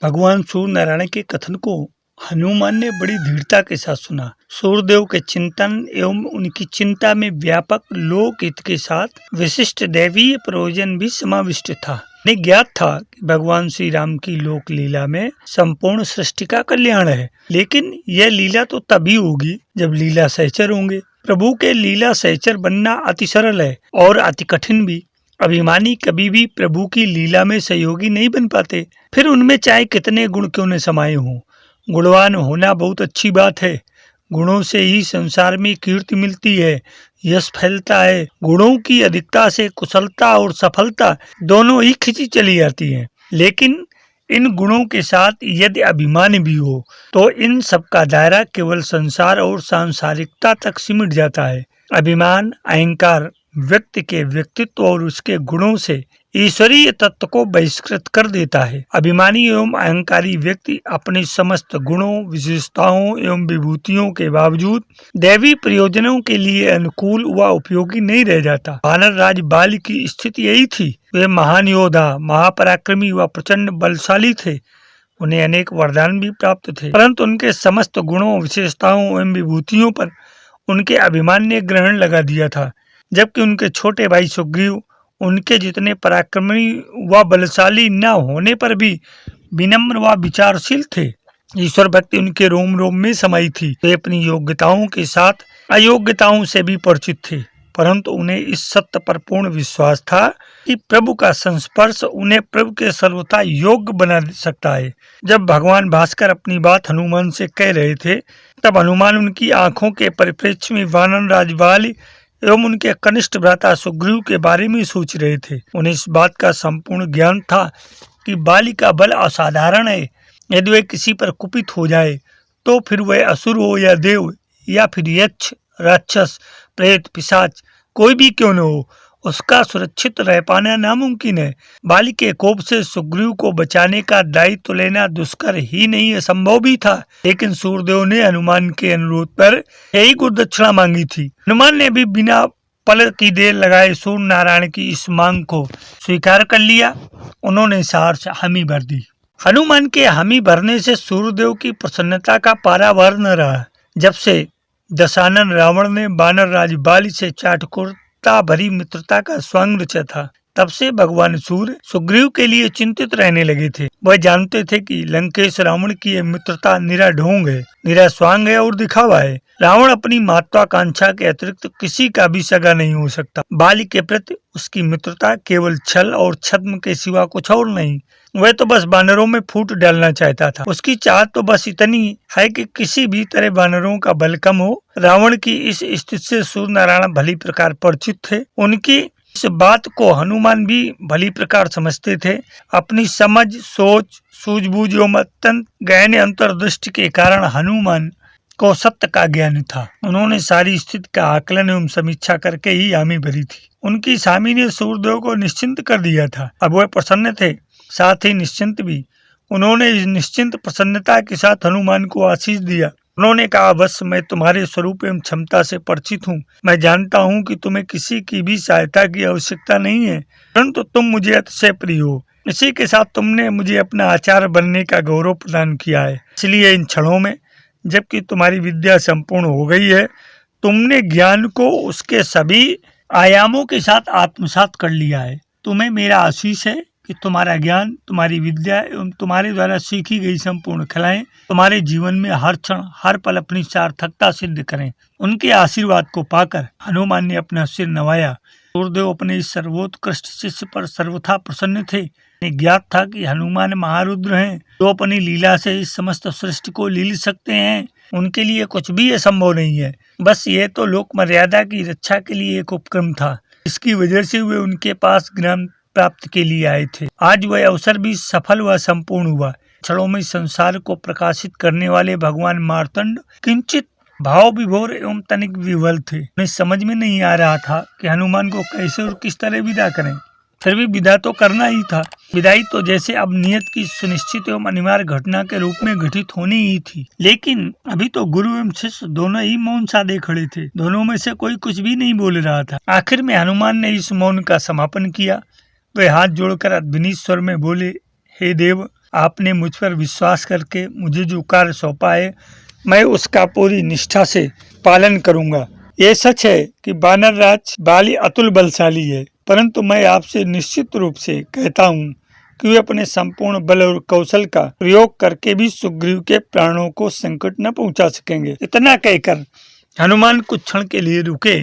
भगवान सूर्य नारायण के कथन को हनुमान ने बड़ी दृढ़ता के साथ सुना। सूर्यदेव के चिंतन एवं उनकी चिंता में व्यापक लोकहित के साथ विशिष्ट दैवीय प्रयोजन भी समाविष्ट था। उन्हें ज्ञात था कि भगवान श्री राम की लोक लीला में संपूर्ण सृष्टि का कल्याण है, लेकिन यह लीला तो तभी होगी जब लीला सहचर होंगे। प्रभु के लीला सहचर बनना अति सरल है और अति कठिन भी। अभिमानी कभी भी प्रभु की लीला में सहयोगी नहीं बन पाते, फिर उनमें चाहे कितने गुण क्यों न समाये हों। गुणवान होना बहुत अच्छी बात है। गुणों से ही संसार में कीर्ति मिलती है, यश फैलता है। गुणों की अधिकता से कुशलता और सफलता दोनों ही खिंची चली जाती हैं। लेकिन इन गुणों के साथ यदि अभिमान भी हो तो इन सब का दायरा केवल संसार और सांसारिकता तक सिमट जाता है। अभिमान, अहंकार व्यक्ति के व्यक्तित्व और उसके गुणों से ईश्वरीय तत्व को बहिष्कृत कर देता है। अभिमानी एवं अहंकारी व्यक्ति अपने समस्त गुणों, विशेषताओं एवं विभूतियों के बावजूद दैवी प्रयोजनों के लिए अनुकूल व उपयोगी नहीं रह जाता। वानर राज बाली की स्थिति यही थी। वे महान योद्धा, महापराक्रमी व प्रचंड बलशाली थे। उन्हें अनेक वरदान भी प्राप्त थे, परंतु उनके समस्त गुणों, विशेषताओं एवं विभूतियों पर उनके अभिमान ने ग्रहण लगा दिया था। जबकि उनके छोटे भाई सुग्रीव उनके जितने पराक्रमी व बलशाली न होने पर भी विनम्र व विचारशील थे। ईश्वर भक्ति उनके रोम रोम में समाई थी। वे अपनी योग्यताओं के साथ अयोग्यताओं से भी परिचित थे, परंतु उन्हें इस सत्य पर पूर्ण विश्वास था कि प्रभु का संस्पर्श उन्हें प्रभु के सर्वथा योग्य बना सकता है। जब भगवान भास्कर अपनी बात हनुमान से कह रहे थे, तब हनुमान उनकी आंखों के परिप्रेक्ष्य में वानर राज बाली एवं उनके कनिष्ठ भ्राता सुग्रीव के बारे में सोच रहे थे। उन्हें इस बात का संपूर्ण ज्ञान था कि बाली का बल असाधारण है। यदि वह किसी पर कुपित हो जाए तो फिर वह असुर हो या देव या फिर यक्ष, राक्षस, प्रेत, पिशाच कोई भी क्यों न हो, उसका सुरक्षित रह पाना नामुमकिन है। बाली के कोप से सुग्रीव को बचाने का दायित्व लेना दुष्कर ही नहीं, असंभव भी था। लेकिन सूर्यदेव ने हनुमान के अनुरोध पर यही गुरुदक्षिणा मांगी थी। हनुमान ने भी बिना पल की देर लगाए सूर्य नारायण की इस मांग को स्वीकार कर लिया। उन्होंने सहर्ष हामी भर दी। हनुमान के हामी भरने से सूर्यदेव की प्रसन्नता का पारावार न रहा। जब से दशानन रावण ने वानर राज बाली से चाटुकरता भरी मित्रता का स्वांग रचा था, तब से भगवान सूर्य सुग्रीव के लिए चिंतित रहने लगे थे। वह जानते थे कि लंकेश रावण की यह मित्रता निरा ढोंग है, निरा स्वांग है और दिखावा है। रावण अपनी महत्वाकांक्षा के अतिरिक्त किसी का भी सगा नहीं हो सकता। बाली के प्रति उसकी मित्रता केवल छल और छद्म के सिवा कुछ और नहीं। वह तो बस वानरों में फूट डालना चाहता था। उसकी चाहत तो बस इतनी है कि किसी भी तरह वानरों का बल कम हो। रावण की इस स्थिति से सूर्य नारायण भली प्रकार परिचित थे। उनकी इस बात को हनुमान भी भली प्रकार समझते थे। अपनी समझ, सोच, सूझबूझ एवं अत्यंत गहन अंतर्दृष्टि के कारण हनुमान को सत्य का ज्ञान था। उन्होंने सारी स्थिति का आकलन एवं समीक्षा करके ही हामी भरी थी। उनकी स्वामी ने सूर्यदेव को निश्चिंत कर दिया था। अब वह प्रसन्न थे, साथ ही निश्चिंत भी। उन्होंने इस निश्चिंत प्रसन्नता के साथ हनुमान को आशीष दिया। उन्होंने कहा, बस मैं तुम्हारे स्वरूप एवं क्षमता से परिचित हूँ। मैं जानता हूँ कि तुम्हें किसी की भी सहायता की आवश्यकता नहीं है, परंतु तुम मुझे अतिशय प्रिय हो। इसी के साथ तुमने मुझे अपना आचार्य बनने का गौरव प्रदान किया है। इसलिए इन क्षणों में, जबकि तुम्हारी विद्या संपूर्ण हो गई है, तुमने ज्ञान को उसके सभी आयामों के साथ आत्मसात कर लिया है। तुम्हें मेरा आशीष है कि तुम्हारा ज्ञान, तुम्हारी विद्या एवं तुम्हारे द्वारा सीखी गई संपूर्ण कलाएं तुम्हारे जीवन में हर क्षण, हर पल अपनी सार्थकता सिद्ध करें। उनके आशीर्वाद को पाकर हनुमान ने अपना सिर नवाया। सूर्यदेव अपने इस सर्वोत्कृष्ट शिष्य पर सर्वथा प्रसन्न थे। ज्ञात था कि हनुमान महारुद्र हैं, जो अपनी लीला से इस समस्त सृष्टि को लील सकते हैं। उनके लिए कुछ भी असंभव नहीं है। बस ये तो लोक मर्यादा की रक्षा के लिए एक उपक्रम था। इसकी वजह से वे उनके पास ज्ञान प्राप्त के लिए आए थे। आज वह अवसर भी सफल व संपूर्ण हुआ। क्षणों में संसार को प्रकाशित करने वाले भगवान मार्तंड किंचित भाव विभोर एवं तनिक विह्वल थे। उन्हें समझ में नहीं आ रहा था कि हनुमान को कैसे और किस तरह विदा करें। फिर भी विदा तो करना ही था। विदाई तो जैसे अब नियत की सुनिश्चित एवं अनिवार्य घटना के रूप में घटित होनी ही थी। लेकिन अभी तो गुरु एवं शिष्य दोनों ही मौन साधे खड़े थे। दोनों में से कोई कुछ भी नहीं बोल रहा था। आखिर में हनुमान ने इस मौन का समापन किया। वे हाथ जोड़कर अद्भुत स्वर में बोले, हे देव, आपने मुझ पर विश्वास करके मुझे जो कार्य सौंपा है मैं उसका पूरी निष्ठा से पालन करूंगा। ये सच है कि वानर राज बाली अतुल बलशाली है, परंतु मैं आपसे निश्चित रूप से कहता हूँ कि वे अपने संपूर्ण बल और कौशल का प्रयोग करके भी सुग्रीव के प्राणों को संकट न पहुंचा सकेंगे। इतना कहकर हनुमान कुछ क्षण के लिए रुके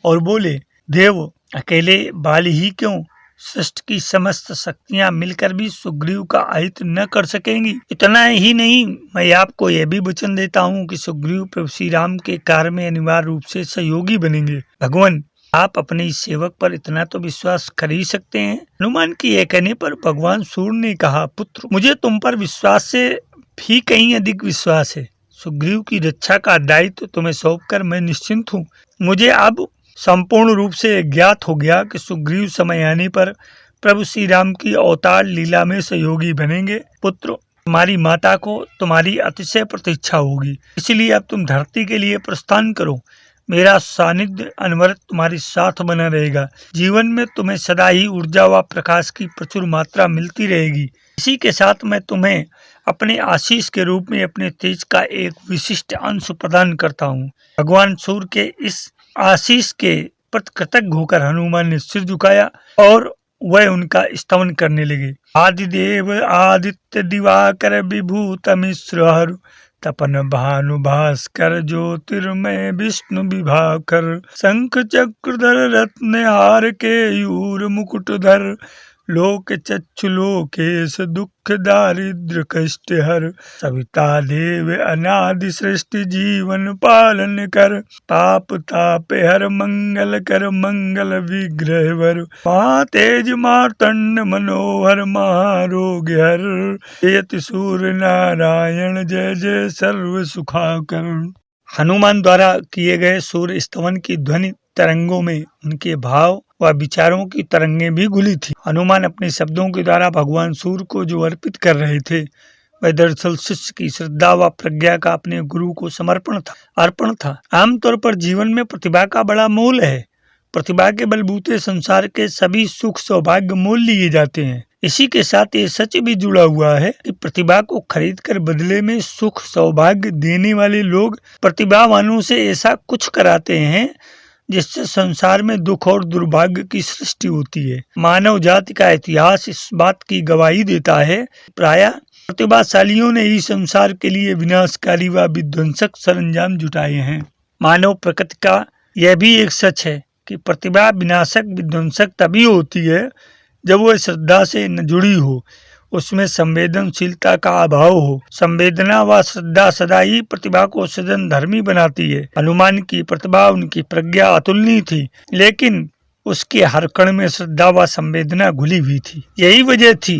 और बोले, देव अकेले बाली ही क्यों, सृष्टि की समस्त शक्तियां मिलकर भी सुग्रीव का अहित न कर सकेंगी। इतना ही नहीं, मैं आपको यह भी वचन देता हूँ कि सुग्रीव प्रभु श्री राम के कार्य में अनिवार्य रूप से सहयोगी बनेंगे। भगवान, आप अपने इस सेवक पर इतना तो विश्वास कर ही सकते हैं। हनुमान की यह कहने पर भगवान सूर्य ने कहा, पुत्र, मुझे तुम पर विश्वास से भी कहीं अधिक विश्वास है। सुग्रीव की रक्षा का दायित्व तुम्हें सौंपकर मैं निश्चिंत हूँ। मुझे अब संपूर्ण रूप से ज्ञात हो गया कि सुग्रीव समय आने पर प्रभु श्री राम की अवतार लीला में सहयोगी बनेंगे। पुत्र, तुम्हारी माता को तुम्हारी अतिशय प्रतीक्षा होगी, इसलिए अब तुम धरती के लिए प्रस्थान करो। मेरा सानिध्य अनवरत तुम्हारे साथ बना रहेगा। जीवन में तुम्हें सदा ही ऊर्जा व प्रकाश की प्रचुर मात्रा मिलती रहेगी। इसी के साथ मैं तुम्हें अपने आशीष के रूप में अपने तेज का एक विशिष्ट अंश प्रदान करता हूँ। भगवान सूर्य के इस आशीष के प्रति कृतज्ञ होकर हनुमान ने सिर झुकाया और वह उनका स्तवन करने लगे। आदिदेव आदित्य दिवाकर विभूत मिश्र तपन भानु भास्कर ज्योतिर्मय विष्णु विभाकर शंख चक्रधर रत्न हार केयूर मुकुटधर लोक चक्षु लोकेश दुख दारिद्र कष्ट हर सविता देव अनादि सृष्टि जीवन पालन कर पाप ताप हर मंगल कर मंगल विग्रह वर महातेज मार्तंड मनोहर महारोग हर यति सूर्य नारायण जय जय सर्व सुखाकर। हनुमान द्वारा किए गए सूर्य स्तवन की ध्वनि तरंगों में उनके भाव व विचारों की तरंगें भी घुली थी। हनुमान अपने शब्दों के द्वारा भगवान सूर्य को जो अर्पित कर रहे थे वह दरअसल शिष्य की श्रद्धा व प्रज्ञा का अपने गुरु को अर्पण था। आमतौर पर जीवन में प्रतिभा का बड़ा मोल है। प्रतिभा के बलबूते संसार के सभी सुख सौभाग्य मोल लिए जाते हैं। इसी के साथ ये सच भी जुड़ा हुआ है कि प्रतिभा को खरीदकर बदले में सुख सौभाग्य देने वाले लोग प्रतिभावानों से ऐसा कुछ कराते हैं जिससे संसार में दुख और दुर्भाग्य की सृष्टि होती है। मानव जाति का इतिहास इस बात की गवाही देता है। प्रायः प्रतिभाशालियों ने ही संसार के लिए विनाशकारी व विध्वंसक सरंजाम जुटाए हैं। मानव प्रकृति का यह भी एक सच है कि प्रतिभा विनाशक विध्वंसक तभी होती है जब वह श्रद्धा से न जुड़ी हो, उसमें संवेदनशीलता का अभाव हो। संवेदना व श्रद्धा सदा ही प्रतिभा को सदन धर्मी बनाती है। हनुमान की प्रतिभा, उनकी प्रज्ञा अतुलनीय थी, लेकिन उसके हर कण में श्रद्धा व संवेदना घुली हुई थी। यही वजह थी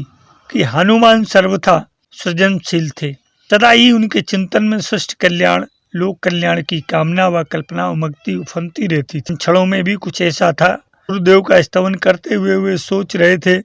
कि हनुमान सर्वथा सृजनशील थे। सदा ही उनके चिंतन में सृष्टि कल्याण, लोक कल्याण की कामना व कल्पना उमगती उफनती रहती थी। इन क्षणों में भी कुछ ऐसा था। गुरुदेव का स्तवन करते हुए वे सोच रहे थे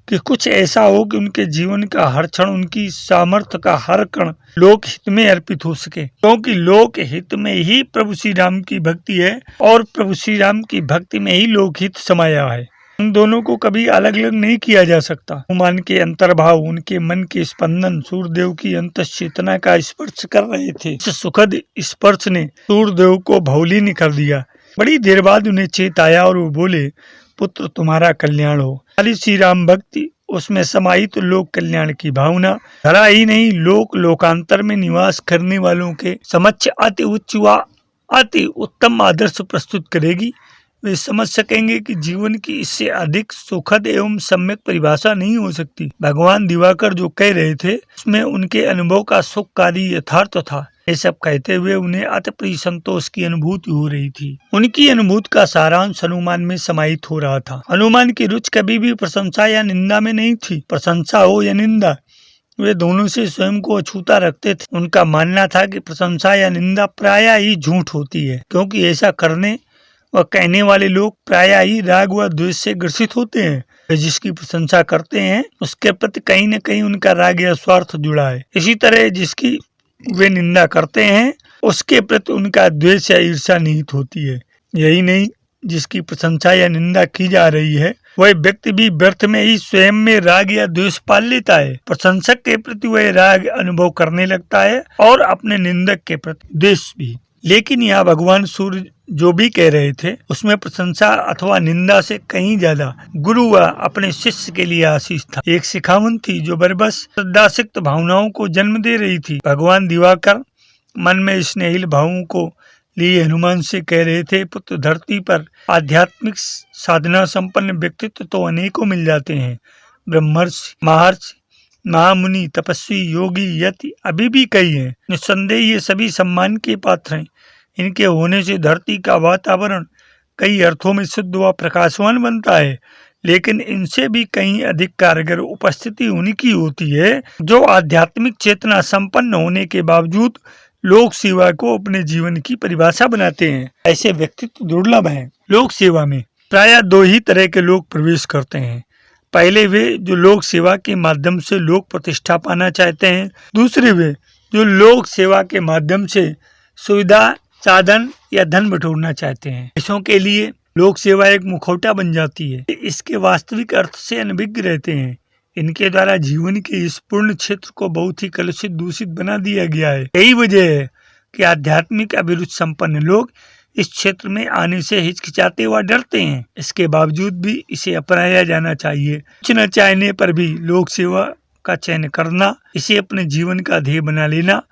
कि कुछ ऐसा हो कि उनके जीवन का हर क्षण, उनकी सामर्थ्य का हर कण लोक हित में अर्पित हो सके, क्योंकि लोक हित में ही प्रभु श्री राम की भक्ति है और प्रभु श्री राम की भक्ति में ही लोकहित समाया है। उन दोनों को कभी अलग अलग नहीं किया जा सकता। हनुमान के अंतर्भाव, उनके मन के स्पंदन सूर्यदेव की अंतश्चेतना का स्पर्श कर रहे थे। इस सुखद स्पर्श ने सूर्यदेव को भौलीन कर दिया। बड़ी देर बाद उन्हें चेत आया और वो बोले, पुत्र, तुम्हारा कल्याण हो। खाली श्री राम भक्ति, उसमें समाहित लोक कल्याण की भावना धरा ही नहीं, लोक लोकांतर में निवास करने वालों के समक्ष अति उच्च व अति उत्तम आदर्श प्रस्तुत करेगी। वे समझ सकेंगे कि जीवन की इससे अधिक सुखद एवं सम्यक परिभाषा नहीं हो सकती। भगवान दिवाकर जो कह रहे थे उसमें उनके अनुभव का सुखकारी यथार्थ था। ये सब कहते हुए उन्हें अतिप्रिय संतोष की अनुभूति हो रही थी। उनकी अनुभूति का सारांश हनुमान में समाहित हो रहा था। हनुमान की रुचि कभी भी प्रशंसा या निंदा में नहीं थी। प्रशंसा हो या निंदा, वे दोनों से स्वयं को अछूता रखते थे। उनका मानना था कि प्रशंसा या निंदा प्रायः ही झूठ होती है, क्योंकि ऐसा करने व कहने वाले लोग प्रायः ही राग व द्वेष से ग्रसित होते हैं। वे जिसकी प्रशंसा करते हैं उसके प्रति कहीं न कहीं उनका राग या स्वार्थ जुड़ा है। इसी तरह जिसकी वे निंदा करते हैं उसके प्रति उनका द्वेष या ईर्ष्या निहित होती है। यही नहीं, जिसकी प्रशंसा या निंदा की जा रही है वह व्यक्ति भी व्यर्थ में ही स्वयं में राग या द्वेष पाल लेता है। प्रशंसक के प्रति वह राग अनुभव करने लगता है और अपने निंदक के प्रति द्वेष भी। लेकिन यहाँ भगवान सूर्य जो भी कह रहे थे उसमें प्रशंसा अथवा निंदा से कहीं ज्यादा गुरु व अपने शिष्य के लिए आशीष था। एक शिखावन थी जो बरबस श्रद्धासिक्त भावनाओं को जन्म दे रही थी। भगवान दिवाकर मन में स्नेहिल भावों को लिए हनुमान से कह रहे थे, पुत्र धरती पर आध्यात्मिक साधना संपन्न व्यक्तित्व तो अनेकों मिल जाते हैं। ब्रह्मर्षि, महर्षि, महामुनि, तपस्वी, योगी, यति अभी भी कई हैं। निस्संदेह ये सभी सम्मान के पात्र हैं। इनके होने से धरती का वातावरण कई अर्थों में शुद्ध व प्रकाशवान बनता है। लेकिन इनसे भी कहीं अधिक कारगर उपस्थिति उनकी होती है जो आध्यात्मिक चेतना संपन्न होने के बावजूद लोक सेवा को अपने जीवन की परिभाषा बनाते हैं। ऐसे व्यक्तित्व दुर्लभ हैं। लोक सेवा में प्रायः दो ही तरह के लोग प्रवेश करते हैं। पहले वे जो लोक सेवा के माध्यम से लोक प्रतिष्ठा पाना चाहते हैं, दूसरे वे जो लोक सेवा के माध्यम से सुविधा, साधन या धन बटोरना चाहते हैं। ऐसों के लिए लोक सेवा एक मुखौटा बन जाती है। इसके वास्तविक अर्थ से अनभिज्ञ रहते हैं। इनके द्वारा जीवन के इस पूर्ण क्षेत्र को बहुत ही कलुषित, दूषित बना दिया गया है। यही वजह है कि आध्यात्मिक अभिरुचि संपन्न लोग इस क्षेत्र में आने से हिचकिचाते व डरते हैं। इसके बावजूद भी इसे अपनाया जाना चाहिए। कुछ न चाहने पर भी लोक सेवा का चयन करना, इसे अपने जीवन का ध्येय बना लेना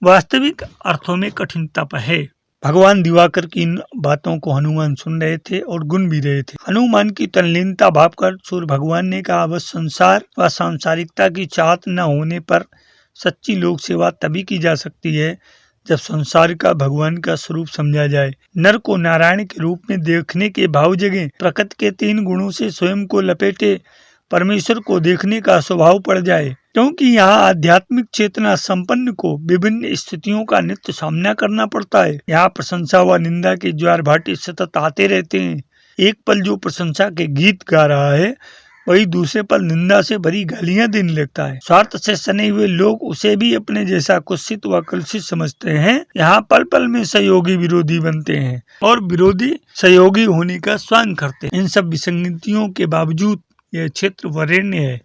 वास्तविक अर्थों में कठिनता पर है। भगवान दिवाकर की इन बातों को हनुमान सुन रहे थे और गुन भी रहे थे। हनुमान की तल्लीनता भावकर सूर्य भगवान ने कहा, बस संसार व सांसारिकता की चाहत न होने पर सच्ची लोक सेवा तभी की जा सकती है जब संसार का भगवान का स्वरूप समझा जाए, नर को नारायण के रूप में देखने के भाव जगे, प्रकृति के 3 गुणों से स्वयं को लपेटे परमेश्वर को देखने का स्वभाव पड़ जाए। क्योंकि यहाँ आध्यात्मिक चेतना संपन्न को विभिन्न स्थितियों का नित्य सामना करना पड़ता है। यहाँ प्रशंसा व निंदा के ज्वार भाटे सतत आते रहते हैं। एक पल जो प्रशंसा के गीत गा रहा है, वही दूसरे पल निंदा से भरी गालियां देने लगता है। स्वार्थ से सने हुए लोग उसे भी अपने जैसा कुत्सित व कलुषित समझते हैं। यहाँ पल पल में सहयोगी विरोधी बनते हैं और विरोधी सहयोगी होने का स्वांग करते हैं। इन सब विसंगतियों के बावजूद यह क्षेत्र वरेण्य है,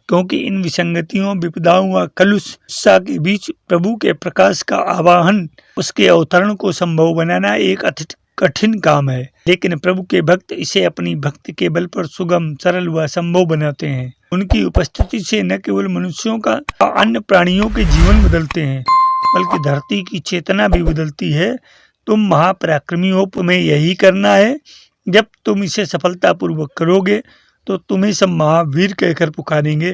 क्योंकि इन विसंगतियों, विपदाओं व कलुषता के बीच प्रभु के प्रकाश का आवाहन, उसके अवतरण को संभव बनाना एक अति कठिन काम है। लेकिन प्रभु के भक्त इसे अपनी भक्ति के बल पर सुगम, सरल व संभव बनाते हैं। उनकी उपस्थिति से न केवल मनुष्यों का अन्य प्राणियों के जीवन बदलते हैं, बल्कि धरती की चेतना भी बदलती है। तुम महापराक्रमी हो, तुम्हें यही करना है। जब तुम इसे सफलतापूर्वक करोगे तो तुम्हें सब महावीर कहकर पुकारेंगे,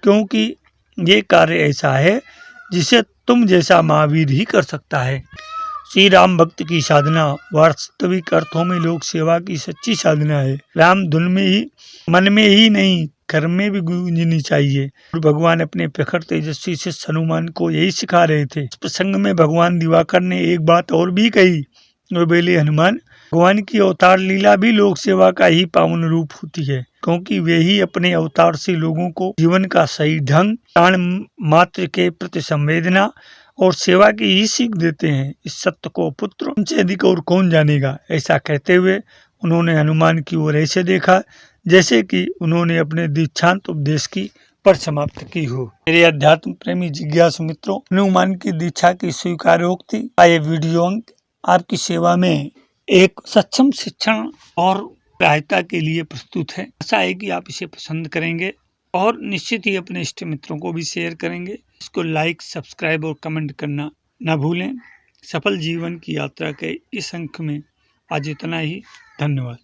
क्योंकि ये कार्य ऐसा है जिसे तुम जैसा महावीर ही कर सकता है। श्री राम भक्त की साधना वास्तविक अर्थों में लोक सेवा की सच्ची साधना है। राम धुन में ही, मन में ही नहीं, कर्म में भी गूंजनी चाहिए। भगवान अपने प्रखर तेजस्वी शिष्य हनुमान को यही सिखा रहे थे। इस प्रसंग में भगवान दिवाकर ने एक बात और भी कही, वो बोले, हनुमान, भगवान की अवतार लीला भी लोक सेवा का ही पावन रूप होती है, क्योंकि वे ही अपने अवतार से लोगों को जीवन का सही ढंग, प्राण मात्र के प्रति संवेदना और सेवा की ही सीख देते हैं। इस सत्य को पुत्र उनसे अधिक और कौन जानेगा। ऐसा कहते हुए उन्होंने हनुमान की ओर ऐसे देखा जैसे कि उन्होंने अपने दीक्षांत उपदेश की परिसमाप्त की हो। मेरे अध्यात्म प्रेमी जिज्ञासु मित्रों, हनुमान की दीक्षा की स्वीकारोक्ति का ये वीडियो अंक आपकी सेवा में एक सक्षम शिक्षण और सहायता के लिए प्रस्तुत है। आशा है कि आप इसे पसंद करेंगे और निश्चित ही अपने इष्ट मित्रों को भी शेयर करेंगे। इसको लाइक, सब्सक्राइब और कमेंट करना न भूलें। सफल जीवन की यात्रा के इस अंक में आज इतना ही। धन्यवाद।